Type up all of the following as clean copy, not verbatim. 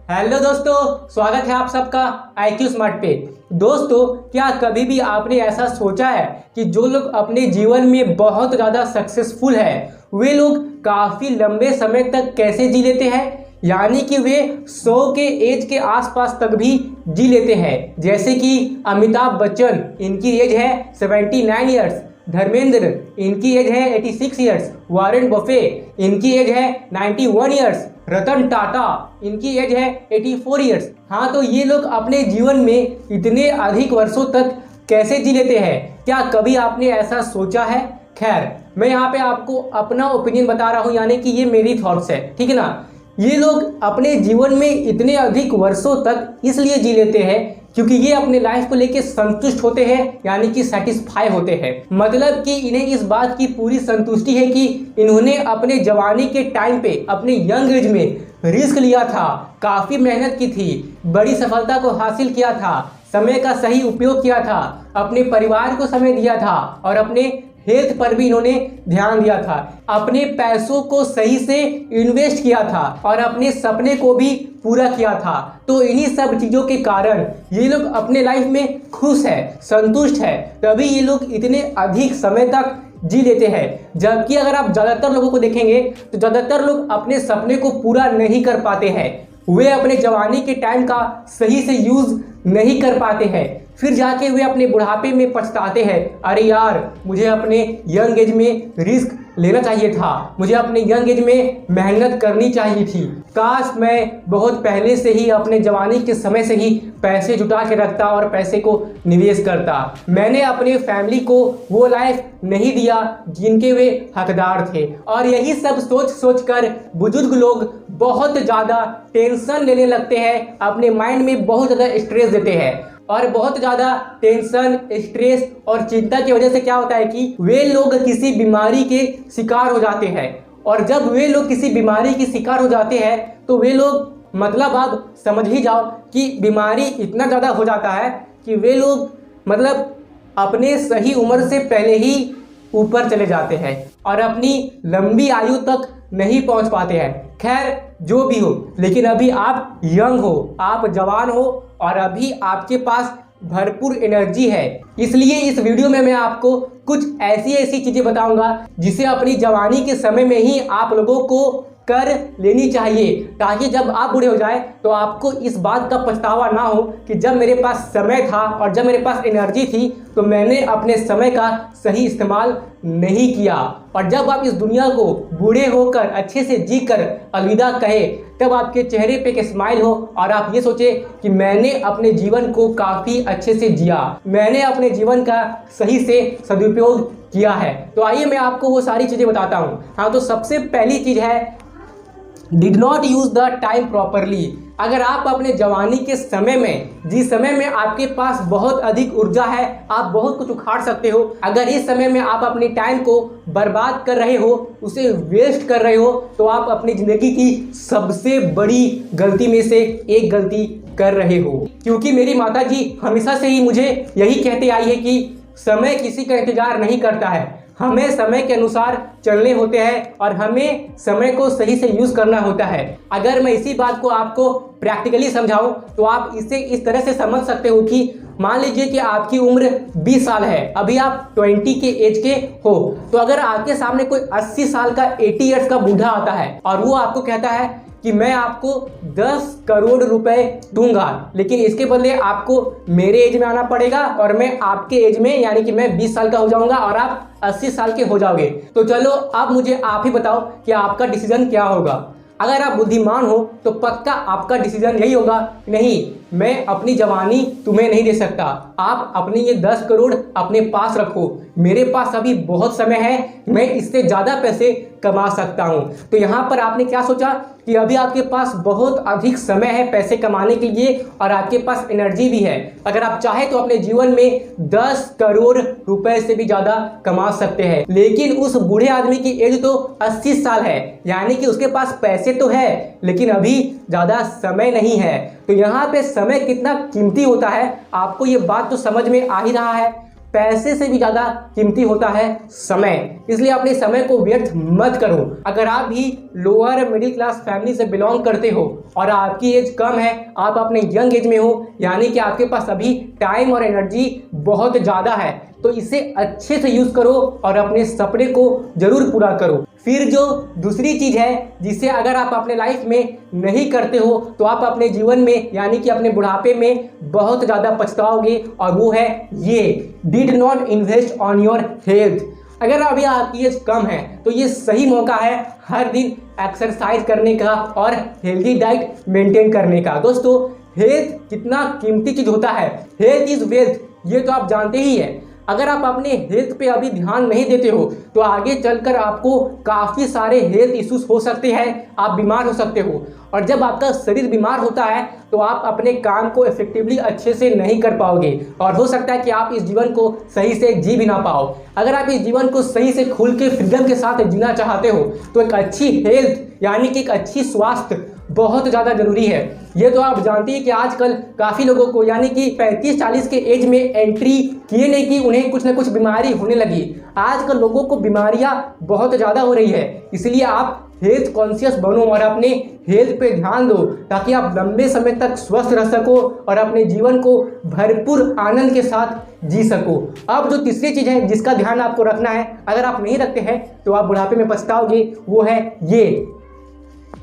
Hello दोस्तों, स्वागत है आप सबका IQ स्मार्ट पे। दोस्तों, क्या कभी भी आपने ऐसा सोचा है कि जो लोग अपने जीवन में बहुत ज़्यादा सक्सेसफुल है वे लोग काफ़ी लंबे समय तक कैसे जी लेते हैं? यानी कि वे 100 के एज के आसपास तक भी जी लेते हैं। जैसे कि अमिताभ बच्चन, इनकी एज है 79 ईयर्स। धर्मेंद्र, इनकी एज है 86 ईयर्स। वॉरेन बफे, इनकी एज है 91 ईयर्स। रतन टाटा, इनकी एज है 84 ईयर्स। हाँ, तो ये लोग अपने जीवन में इतने अधिक वर्षों तक कैसे जी लेते हैं? क्या कभी आपने ऐसा सोचा है? खैर, मैं यहाँ पे आपको अपना ओपिनियन बता रहा हूँ, यानी कि ये मेरी थॉट्स है, ठीक है ना। ये लोग अपने जीवन में इतने अधिक वर्षों तक इसलिए जी लेते हैं क्योंकि ये अपने लाइफ को लेके संतुष्ट होते हैं, यानी कि सेटिस्फाई होते हैं। मतलब कि इन्हें इस बात की पूरी संतुष्टि है कि इन्होंने अपने जवानी के टाइम पे, अपने यंग एज में रिस्क लिया था, काफ़ी मेहनत की थी, बड़ी सफलता को हासिल किया था, समय का सही उपयोग किया था, अपने परिवार को समय दिया था और अपने हेल्थ पर भी इन्होंने ध्यान दिया था, अपने पैसों को सही से इन्वेस्ट किया था और अपने सपने को भी पूरा किया था। तो इन्हीं सब चीज़ों के कारण ये लोग अपने लाइफ में खुश है, संतुष्ट है, तभी ये लोग इतने अधिक समय तक जी लेते हैं। जबकि अगर आप ज़्यादातर लोगों को देखेंगे तो ज़्यादातर लोग अपने सपने को पूरा नहीं कर पाते हैं। वे अपने जवानी के टाइम का सही से यूज़ नहीं कर पाते हैं, फिर जाके वे अपने बुढ़ापे में पछताते हैं, अरे यार, मुझे अपने यंग एज में रिस्क लेना चाहिए था, मुझे अपने यंग एज में मेहनत करनी चाहिए थी, काश मैं बहुत पहले से ही अपने जवानी के समय से ही पैसे जुटा के रखता और पैसे को निवेश करता। मैंने अपने फैमिली को वो लाइफ नहीं दिया जिनके वे हकदार थे। और यही सब सोच सोच कर बुजुर्ग लोग बहुत ज़्यादा टेंशन लेने लगते हैं, अपने माइंड में बहुत ज़्यादा स्ट्रेस देते हैं और बहुत ज़्यादा टेंशन, स्ट्रेस और चिंता की वजह से क्या होता है कि वे लोग किसी बीमारी के शिकार हो जाते हैं। और जब वे लोग किसी बीमारी के शिकार हो जाते हैं तो वे लोग, मतलब आप समझ ही जाओ कि बीमारी इतना ज़्यादा हो जाता है कि वे लोग मतलब अपने सही उम्र से पहले ही ऊपर चले जाते हैं और अपनी लंबी आयु तक नहीं पहुंच पाते हैं। खैर, जो भी हो, लेकिन अभी आप यंग हो, आप जवान हो और अभी आपके पास भरपूर एनर्जी है। इसलिए इस वीडियो में मैं आपको कुछ ऐसी चीज़ें बताऊंगा जिसे अपनी जवानी के समय में ही आप लोगों को कर लेनी चाहिए, ताकि जब आप बूढ़े हो जाए तो आपको इस बात का पछतावा ना हो कि जब मेरे पास समय था और जब मेरे पास एनर्जी थी तो मैंने अपने समय का सही इस्तेमाल नहीं किया। और जब आप इस दुनिया को बूढ़े होकर अच्छे से जी कर अलविदा कहे, तब आपके चेहरे पे एक स्माइल हो और आप ये सोचे कि मैंने अपने जीवन को काफ़ी अच्छे से जिया, मैंने अपने जीवन का सही से सदुपयोग किया है। तो आइए मैं आपको वो सारी चीज़ें बताता हूँ। हाँ, तो सबसे पहली चीज़ है, did not use the time properly. अगर आप अपने जवानी के समय में, जिस समय में आपके पास बहुत अधिक ऊर्जा है, आप बहुत कुछ उखाड़ सकते हो, अगर इस समय में आप अपने टाइम को बर्बाद कर रहे हो, उसे वेस्ट कर रहे हो, तो आप अपनी ज़िंदगी की सबसे बड़ी गलती में से एक गलती कर रहे हो। क्योंकि मेरी माता जी हमेशा से ही मुझे यही कहते आई है कि समय किसी का इंतजार नहीं करता है, हमें समय के अनुसार चलने होते हैं और हमें समय को सही से यूज़ करना होता है। अगर मैं इसी बात को आपको प्रैक्टिकली समझाऊं तो आप इसे इस तरह से समझ सकते हो कि मान लीजिए कि आपकी उम्र 20 साल है, अभी आप 20 के एज के हो, तो अगर आपके सामने कोई 80 साल का 80 ईयर्स का बूढ़ा आता है और वो आपको कहता है कि मैं आपको 10 करोड़ रुपए दूंगा, लेकिन इसके बदले आपको मेरे एज में आना पड़ेगा और मैं आपके एज में, यानी कि मैं 20 साल का हो जाऊंगा और आप 80 साल के हो जाओगे, तो चलो अब मुझे आप ही बताओ कि आपका डिसीजन क्या होगा। अगर आप बुद्धिमान हो तो पक्का आपका डिसीजन यही होगा, नहीं, मैं अपनी जवानी तुम्हें नहीं दे सकता, आप अपनी ये 10 करोड़ अपने पास रखो, मेरे पास अभी बहुत समय है, मैं इससे ज़्यादा पैसे कमा सकता हूँ। तो यहाँ पर आपने क्या सोचा कि अभी आपके पास बहुत अधिक समय है पैसे कमाने के लिए और आपके पास एनर्जी भी है। अगर आप चाहे तो अपने जीवन में 10 करोड़ रुपए से भी ज़्यादा कमा सकते हैं। लेकिन उस बूढ़े आदमी की एज तो 80 साल है, यानी कि उसके पास पैसे तो है लेकिन अभी ज़्यादा समय नहीं है। तो यहाँ पे समय कितना कीमती होता है आपको ये बात तो समझ में आ ही रहा है। पैसे से भी ज़्यादा कीमती होता है समय, इसलिए अपने समय को व्यर्थ मत करो। अगर आप भी लोअर मिडिल क्लास फैमिली से बिलोंग करते हो और आपकी एज कम है, आप अपने यंग एज में हो, यानी कि आपके पास अभी टाइम और एनर्जी बहुत ज़्यादा है, तो इसे अच्छे से यूज़ करो और अपने सपने को जरूर पूरा करो। फिर जो दूसरी चीज़ है जिसे अगर आप अपने लाइफ में नहीं करते हो तो आप अपने जीवन में यानी कि अपने बुढ़ापे में बहुत ज़्यादा पछताओगे, और वो है ये did not invest on your health. अगर अभी आपकी एज कम है तो ये सही मौका है हर दिन एक्सरसाइज करने का और हेल्दी डाइट मेंटेन करने का। दोस्तों, हेल्थ कितना कीमती चीज़ होता है, हेल्थ इज़ वेल्थ, ये तो आप जानते ही है। अगर आप अपने हेल्थ पे अभी ध्यान नहीं देते हो तो आगे चलकर आपको काफ़ी सारे हेल्थ इश्यूज हो सकते हैं, आप बीमार हो सकते हो, और जब आपका शरीर बीमार होता है तो आप अपने काम को इफेक्टिवली अच्छे से नहीं कर पाओगे, और हो सकता है कि आप इस जीवन को सही से जी भी ना पाओ। अगर आप इस जीवन को सही से खुल के फ्रीडम के साथ जीना चाहते हो तो एक अच्छी हेल्थ यानी कि एक अच्छी स्वास्थ्य बहुत ज़्यादा जरूरी है। ये तो आप जानती हैं कि आजकल काफ़ी लोगों को यानी कि 35-40 के एज में एंट्री किए नहीं कि उन्हें कुछ ना कुछ बीमारी होने लगी। आजकल लोगों को बीमारियां बहुत ज़्यादा हो रही है, इसलिए आप हेल्थ कॉन्शियस बनो और अपने हेल्थ पे ध्यान दो ताकि आप लंबे समय तक स्वस्थ रह सको और अपने जीवन को भरपूर आनंद के साथ जी सको। अब जो तीसरी चीज़ है जिसका ध्यान आपको रखना है, अगर आप नहीं रखते हैं तो आप बुढ़ापे में पछताओगे, वो है ये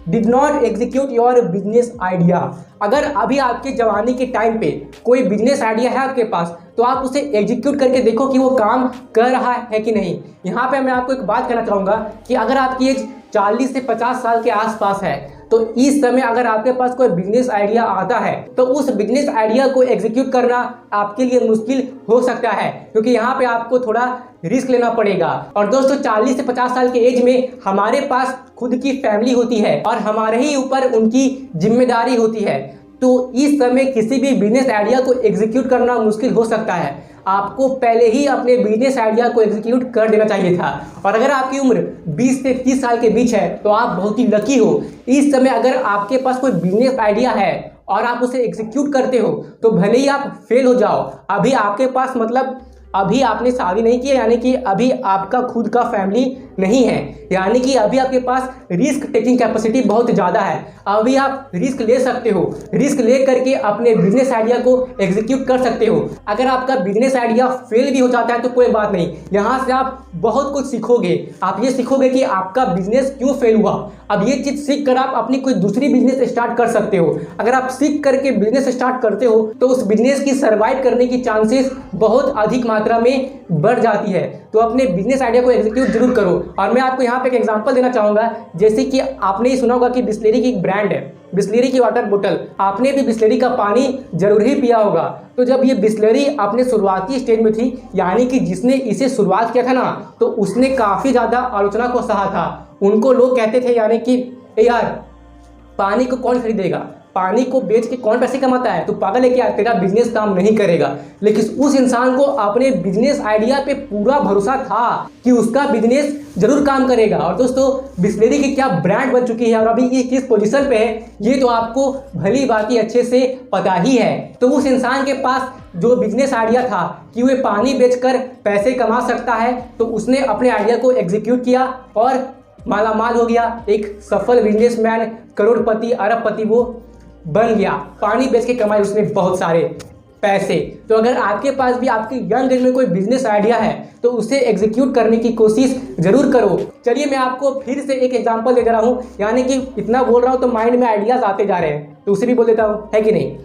did not execute your business idea. अगर अभी आपके जवानी के टाइम पे कोई बिजनेस आइडिया है आपके पास तो आप उसे एग्जीक्यूट करके देखो कि वो काम कर रहा है कि नहीं। यहाँ पे मैं आपको एक बात कहना चाहूँगा कि अगर आपकी एज 40 से 50 साल के आसपास है तो इस समय अगर आपके पास कोई बिजनेस आइडिया आता है तो उस बिजनेस आइडिया को एग्जीक्यूट करना आपके लिए मुश्किल हो सकता है, क्योंकि यहाँ पे आपको थोड़ा रिस्क लेना पड़ेगा। और दोस्तों, 40 से 50 साल के एज में हमारे पास खुद की फैमिली होती है और हमारे ही ऊपर उनकी जिम्मेदारी होती है, तो इस समय किसी भी बिजनेस आइडिया को एग्जीक्यूट करना मुश्किल हो सकता है। आपको पहले ही अपने बिजनेस आइडिया को एग्जीक्यूट कर देना चाहिए था। और अगर आपकी उम्र 20 से 30 साल के बीच है तो आप बहुत ही लकी हो। इस समय अगर आपके पास कोई बिजनेस आइडिया है और आप उसे एग्जीक्यूट करते हो तो भले ही आप फेल हो जाओ, अभी आपके पास मतलब अभी आपने शादी नहीं किया, यानी कि अभी आपका खुद का फैमिली नहीं है, यानी कि अभी आपके पास रिस्क टेकिंग कैपेसिटी बहुत ज़्यादा है। अभी आप रिस्क ले सकते हो, रिस्क ले करके अपने बिजनेस आइडिया को एग्जीक्यूट कर सकते हो। अगर आपका बिजनेस आइडिया फेल भी हो जाता है तो कोई बात नहीं, यहाँ से आप बहुत कुछ सीखोगे। आप ये सीखोगे कि आपका बिजनेस क्यों फेल हुआ। अब ये चीज़ सीख कर आप अपनी कोई दूसरी बिजनेस स्टार्ट कर सकते हो। अगर आप सीख करके बिजनेस स्टार्ट करते हो तो उस बिजनेस की सर्वाइव करने की चांसेस बहुत अधिक मात्रा में बढ़ जाती है। तो अपने बिजनेस आइडिया को एग्जीक्यूट जरूर करो। और मैं आपको यहाँ पे एक एग्जांपल देना चाहूँगा, जैसे कि आपने ही सुना होगा कि बिस्लेरी की एक ब्रांड है, बिस्लेरी की वाटर बोतल। आपने भी बिस्लेरी का पानी जरूर ही पिया होगा। तो जब ये बिस्लेरी अपने शुरुआती स्टेज में थी, यानी कि जिसने इसे शुरुआत किया था ना, तो उसने काफ़ी ज़्यादा आलोचना को सहा था। उनको लोग कहते थे यानी कि यार पानी को कौन खरीदेगा, पानी को बेच के कौन पैसे कमाता है, तो पागल है क्या, तेरा बिजनेस काम नहीं करेगा। लेकिन उस इंसान को अपने बिजनेस आइडिया पे पूरा भरोसा था कि उसका बिजनेस जरूर काम करेगा। और दोस्तों, बिस्लेरी की क्या ब्रांड बन चुकी है और अभी ये किस पोजीशन पे है, ये तो आपको भली बात अच्छे से पता ही है। तो उस इंसान के पास जो बिजनेस आइडिया था कि वह पानी बेचकर पैसे कमा सकता है, तो उसने अपने आइडिया को एग्जीक्यूट किया और मालामाल हो गया, एक सफल बिजनेसमैन, करोड़पति, अरबपति वो बन गया। पानी बेच के कमाए उसने बहुत सारे पैसे। तो अगर आपके पास भी आपके यंग एज में कोई बिजनेस आइडिया है तो उसे एग्जीक्यूट करने की कोशिश जरूर करो। चलिए मैं आपको फिर से एक एग्जांपल दे रहा हूँ, यानी कि इतना बोल रहा हूँ तो माइंड में आइडियाज आते जा रहे हैं, तो उसे भी बोल देता हूँ, है कि नहीं।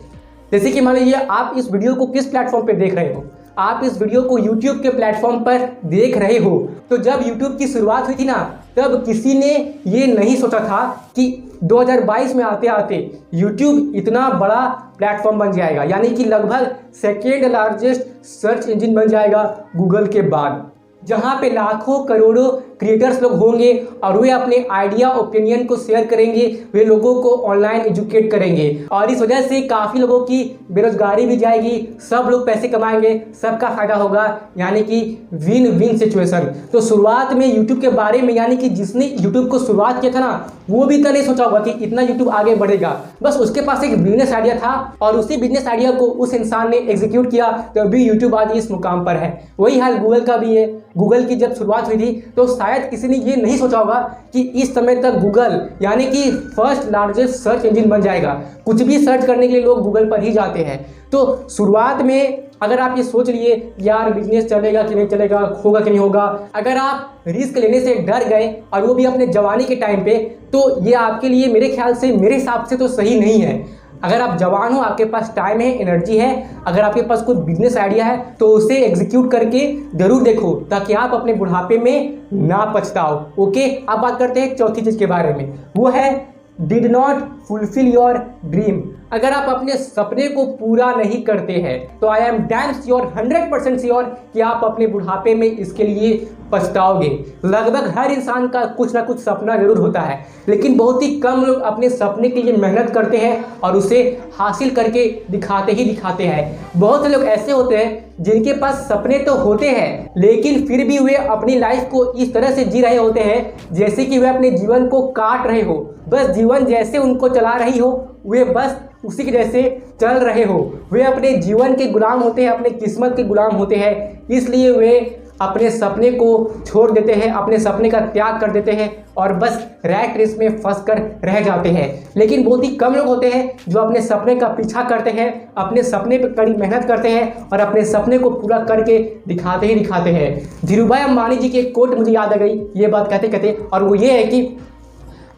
जैसे कि मान लीजिए आप इस वीडियो को किस प्लेटफॉर्म पे देख रहे हो, आप इस वीडियो को YouTube के प्लेटफॉर्म पर देख रहे हो। तो जब YouTube की शुरुआत हुई थी ना, तब किसी ने ये नहीं सोचा था कि 2022 में आते आते YouTube इतना बड़ा प्लेटफॉर्म बन जाएगा, यानी कि लगभग सेकेंड लार्जेस्ट सर्च इंजन बन जाएगा गूगल के बाद, जहाँ पे लाखों करोड़ों क्रिएटर्स लोग होंगे और वे अपने आइडिया ओपिनियन को शेयर करेंगे, वे लोगों को ऑनलाइन एजुकेट करेंगे और इस वजह से काफ़ी लोगों की बेरोजगारी भी जाएगी, सब लोग पैसे कमाएंगे, सबका फायदा होगा, यानी कि विन विन सिचुएशन। तो शुरुआत में यूट्यूब के बारे में, यानी कि जिसने यूट्यूब को शुरुआत किया था ना, वो भी तो नहीं सोचा होगा कि इतना यूट्यूब आगे बढ़ेगा। बस उसके पास एक बिजनेस आइडिया था और उसी बिजनेस आइडिया को उस इंसान ने एग्जीक्यूट किया, तो अभी यूट्यूब आज इस मुकाम पर है। वही हाल गूगल का भी है। गूगल की जब शुरुआत हुई थी तो शायद किसी ने ये नहीं सोचा होगा कि इस समय तक गूगल यानी कि फर्स्ट लार्जेस्ट सर्च इंजन बन जाएगा। कुछ भी सर्च करने के लिए लोग गूगल पर ही जाते हैं। तो शुरुआत में अगर आप ये सोच लिए यार बिजनेस चलेगा कि नहीं चलेगा, होगा कि नहीं होगा, अगर आप रिस्क लेने से डर गए और वो भी अपने जवानी के टाइम पे, तो ये आपके लिए मेरे ख्याल से, मेरे हिसाब से तो सही नहीं है। अगर आप जवान हो, आपके पास टाइम है, एनर्जी है, अगर आपके पास कोई बिजनेस आइडिया है तो उसे एग्जीक्यूट करके जरूर देखो, ताकि आप अपने बुढ़ापे में ना पछताओ। ओके, अब बात करते हैं चौथी चीज के बारे में, वो है did not fulfil your dream. अगर आप अपने सपने को पूरा नहीं करते हैं तो I am damn sure, 100% sure कि आप अपने बुढ़ापे में इसके लिए पछताओगे। लगभग हर इंसान का कुछ ना कुछ सपना जरूर होता है, लेकिन बहुत ही कम लोग अपने सपने के लिए मेहनत करते हैं और उसे हासिल करके दिखाते ही दिखाते हैं। बहुत से लोग ऐसे होते हैं जिनके पास सपने तो होते हैं, लेकिन फिर भी वे अपनी लाइफ को इस तरह से जी रहे होते हैं जैसे कि वे अपने जीवन को काट रहे हो। बस जीवन जैसे उनको चला रही हो, वे बस उसी के जैसे चल रहे हो। वे अपने जीवन के गुलाम होते हैं, अपने किस्मत के गुलाम होते हैं, इसलिए वे अपने सपने को छोड़ देते हैं, अपने सपने का त्याग कर देते हैं और बस रैट रेस में फंस कर रह जाते हैं। लेकिन बहुत ही कम लोग होते हैं जो अपने सपने का पीछा करते हैं, अपने सपने पर कड़ी मेहनत करते हैं और अपने सपने को पूरा करके दिखाते ही दिखाते हैं। धीरूभाई अंबानी जी की एक कोट मुझे याद आ गई ये बात कहते कहते, और वो ये है कि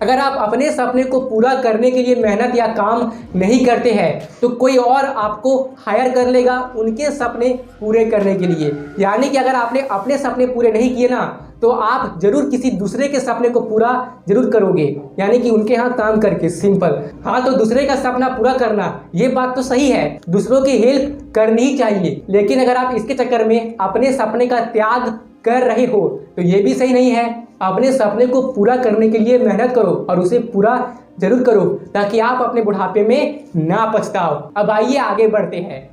अगर आप अपने सपने को पूरा करने के लिए मेहनत या काम नहीं करते हैं तो कोई और आपको हायर कर लेगा उनके सपने पूरे करने के लिए। यानी कि अगर आपने अपने सपने पूरे नहीं किए ना, तो आप जरूर किसी दूसरे के सपने को पूरा जरूर करोगे, यानी कि उनके यहाँ काम करके। सिंपल। हाँ, तो दूसरे का सपना पूरा करना ये बात तो सही है, दूसरों की हेल्प करनी ही चाहिए, लेकिन अगर आप इसके चक्कर में अपने सपने का त्याग कर रहे हो तो ये भी सही नहीं है। अपने सपने को पूरा करने के लिए मेहनत करो और उसे पूरा जरूर करो, ताकि आप अपने बुढ़ापे में ना पछताओ। अब आइए आगे बढ़ते हैं।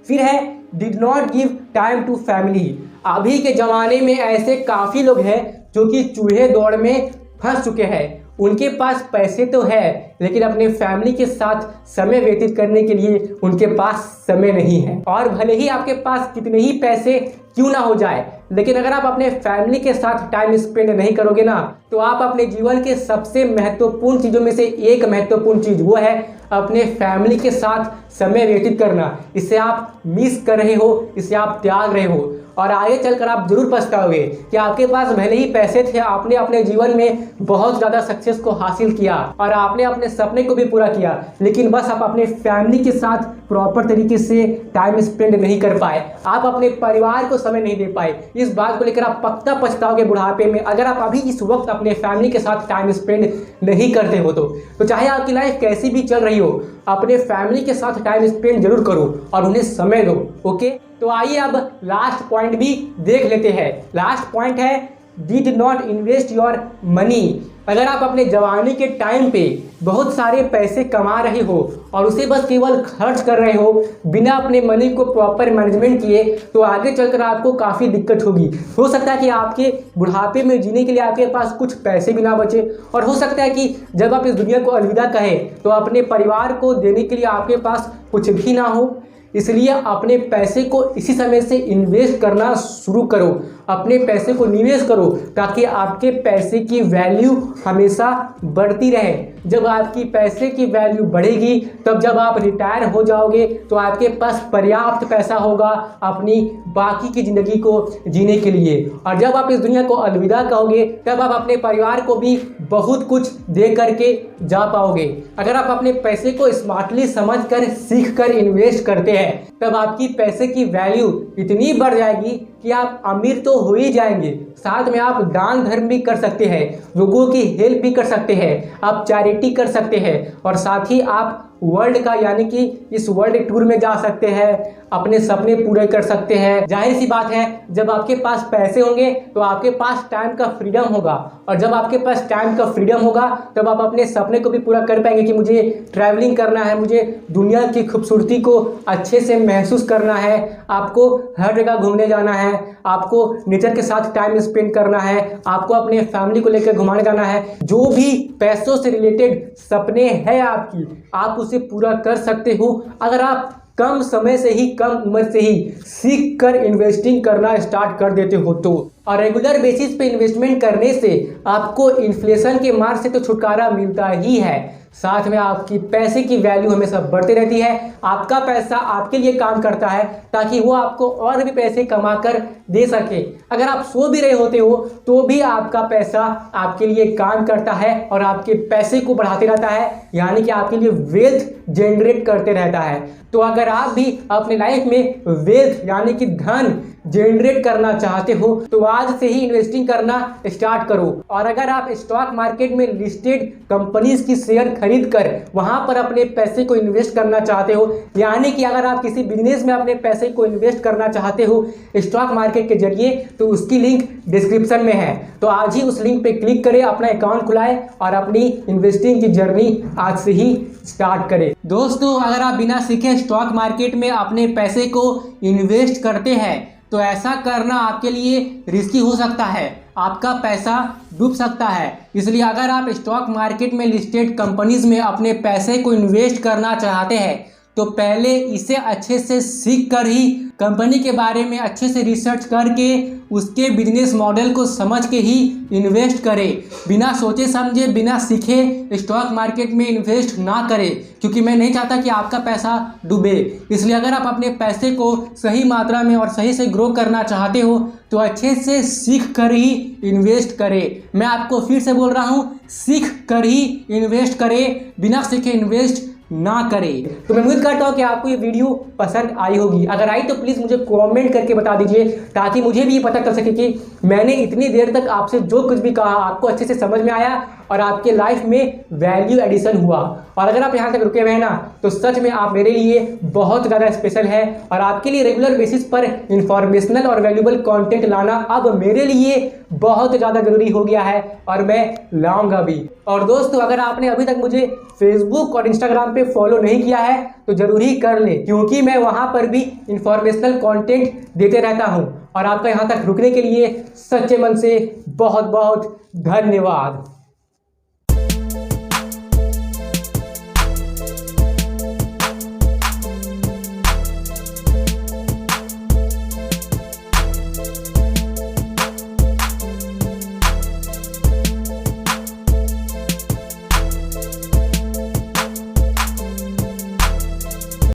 फिर he did not give time to family. अभी के ज़माने में ऐसे काफ़ी लोग हैं जो कि चूहे दौड़ में फंस चुके हैं। उनके पास पैसे तो है, लेकिन अपने फैमिली के साथ समय व्यतीत करने के लिए उनके पास समय नहीं है। और भले ही आपके पास कितने ही पैसे क्यों ना हो जाए, लेकिन अगर आप अपने फैमिली के साथ टाइम स्पेंड नहीं करोगे ना, तो आप अपने जीवन के सबसे महत्वपूर्ण चीज़ों में से एक महत्वपूर्ण चीज़ वो है अपने फैमिली के साथ समय व्यतीत करना। इसे आप मिस कर रहे हो, इसे आप त्याग रहे हो और आगे चलकर आप जरूर पछताओगे कि आपके पास भले ही पैसे थे, आपने अपने जीवन में बहुत ज़्यादा सक्सेस को हासिल किया और आपने अपने सपने को भी पूरा किया, लेकिन बस आप अपने फैमिली के साथ प्रॉपर तरीके से टाइम स्पेंड नहीं कर पाए, आप अपने परिवार को समय नहीं दे पाए। इस बात को लेकर आप पक्का पछताओगे बुढ़ापे में, अगर आप अभी इस वक्त अपने फैमिली के साथ टाइम स्पेंड नहीं करते हो तो चाहे आपकी लाइफ कैसी भी चल रही हो, अपने फैमिली के साथ टाइम स्पेंड जरूर करो और उन्हें समय दो। ओके, तो आइए अब लास्ट पॉइंट भी देख लेते हैं। लास्ट पॉइंट है did not invest your money. अगर आप अपने जवानी के टाइम पे बहुत सारे पैसे कमा रहे हो और उसे बस केवल खर्च कर रहे हो बिना अपने मनी को प्रॉपर मैनेजमेंट किए, तो आगे चलकर आपको काफ़ी दिक्कत होगी। हो सकता है कि आपके बुढ़ापे में जीने के लिए आपके पास कुछ पैसे भी ना बचे, और हो सकता है कि जब आप इस दुनिया को अलविदा कहें तो अपने परिवार को देने के लिए आपके पास कुछ भी ना हो। इसलिए अपने पैसे को इसी समय से इन्वेस्ट करना शुरू करो, अपने पैसे को निवेश करो, ताकि आपके पैसे की वैल्यू हमेशा बढ़ती रहे। जब आपकी पैसे की वैल्यू बढ़ेगी, तब जब आप रिटायर हो जाओगे तो आपके पास पर्याप्त पैसा होगा अपनी बाकी की ज़िंदगी को जीने के लिए। और जब आप इस दुनिया को अलविदा कहोगे, तब आप अपने परिवार को भी बहुत कुछ दे करके जा पाओगे। अगर आप अपने पैसे को स्मार्टली समझकर, सीख कर इन्वेस्ट करते हैं तब आपकी पैसे की वैल्यू इतनी बढ़ जाएगी कि आप अमीर तो हो ही जाएंगे, साथ में आप दान धर्म भी कर सकते हैं, लोगों की हेल्प भी कर सकते हैं, आप चैरिटी कर सकते हैं और साथ ही आप वर्ल्ड का यानी कि इस वर्ल्ड टूर में जा सकते हैं, अपने सपने पूरे कर सकते हैं। जाहिर सी बात है, जब आपके पास पैसे होंगे तो आपके पास टाइम का फ्रीडम होगा और जब आपके पास टाइम का फ्रीडम होगा तब आप अपने सपने को भी पूरा कर पाएंगे कि मुझे ट्रैवलिंग करना है, मुझे दुनिया की खूबसूरती को अच्छे से महसूस करना है, आपको हर जगह घूमने जाना है, आपको नेचर के साथ टाइम स्पेंड करना है, आपको अपने फैमिली को लेकर घुमाने जाना है। जो भी पैसों से रिलेटेड सपने हैं आपकी, आप उसे पूरा कर सकते हो अगर आप कम समय से ही, कम उम्र से ही सीख कर इन्वेस्टिंग करना स्टार्ट कर देते हो तो। और रेगुलर बेसिस पे इन्वेस्टमेंट करने से आपको इन्फ्लेशन के मार से तो छुटकारा मिलता ही है, साथ में आपकी पैसे की वैल्यू हमेशा बढ़ती रहती है। आपका पैसा आपके लिए काम करता है ताकि वो आपको और भी पैसे कमा कर दे सके। अगर आप सो भी रहे होते हो तो भी आपका पैसा आपके लिए काम करता है और आपके पैसे को बढ़ाते रहता है, यानी कि आपके लिए वेल्थ जनरेट करते रहता है। तो अगर आप भी अपने लाइफ में वेल्थ यानी कि धन जनरेट करना चाहते हो तो आज से ही इन्वेस्टिंग करना स्टार्ट करो। और अगर आप स्टॉक मार्केट में लिस्टेड कंपनीज की शेयर खरीद कर वहां पर अपने पैसे को इन्वेस्ट करना चाहते हो, यानी कि अगर आप किसी बिजनेस में अपने पैसे को इन्वेस्ट करना चाहते हो स्टॉक मार्केट के जरिए, तो उसकी लिंक डिस्क्रिप्शन में है। तो आज ही उस लिंक पे क्लिक करें, अपना अकाउंट खुलाएं और अपनी इन्वेस्टिंग की जर्नी आज से ही स्टार्ट करें। दोस्तों, अगर आप बिना सीखे स्टॉक मार्केट में अपने पैसे को इन्वेस्ट करते हैं तो ऐसा करना आपके लिए रिस्की हो सकता है, आपका पैसा डूब सकता है। इसलिए अगर आप स्टॉक मार्केट में लिस्टेड कंपनीज में अपने पैसे को इन्वेस्ट करना चाहते हैं तो पहले इसे अच्छे से सीख कर ही, कंपनी के बारे में अच्छे से रिसर्च करके उसके बिजनेस मॉडल को समझ के ही इन्वेस्ट करें। बिना सोचे समझे, बिना सीखे स्टॉक मार्केट में इन्वेस्ट ना करें, क्योंकि मैं नहीं चाहता कि आपका पैसा डूबे। इसलिए अगर आप अपने पैसे को सही मात्रा में और सही से ग्रो करना चाहते हो तो अच्छे से सीख कर ही इन्वेस्ट करें। मैं आपको फिर से बोल रहा हूँ, सीख कर ही इन्वेस्ट करें, बिना सीखे इन्वेस्ट ना करें। तो मैं उम्मीद करता हूँ कि आपको ये वीडियो पसंद आई होगी। अगर आई तो प्लीज़ मुझे कमेंट करके बता दीजिए ताकि मुझे भी ये पता चल सके कि मैंने इतनी देर तक आपसे जो कुछ भी कहा आपको अच्छे से समझ में आया और आपके लाइफ में वैल्यू एडिशन हुआ। और अगर आप यहाँ तक रुके हुए हैं ना तो सच में आप मेरे लिए बहुत ज़्यादा स्पेशल है और आपके लिए रेगुलर बेसिस पर इंफॉर्मेशनल और वैल्यूबल कंटेंट लाना अब मेरे लिए बहुत ज़्यादा जरूरी हो गया है और मैं लाऊंगा भी। और दोस्तों, अगर आपने अभी तक मुझे फेसबुक और इंस्टाग्राम पे फॉलो नहीं किया है तो जरूर ही कर ले, क्योंकि मैं वहाँ पर भी इंफॉर्मेशनल कंटेंट देते रहता हूँ। और आपका यहाँ तक रुकने के लिए सच्चे मन से बहुत बहुत धन्यवाद।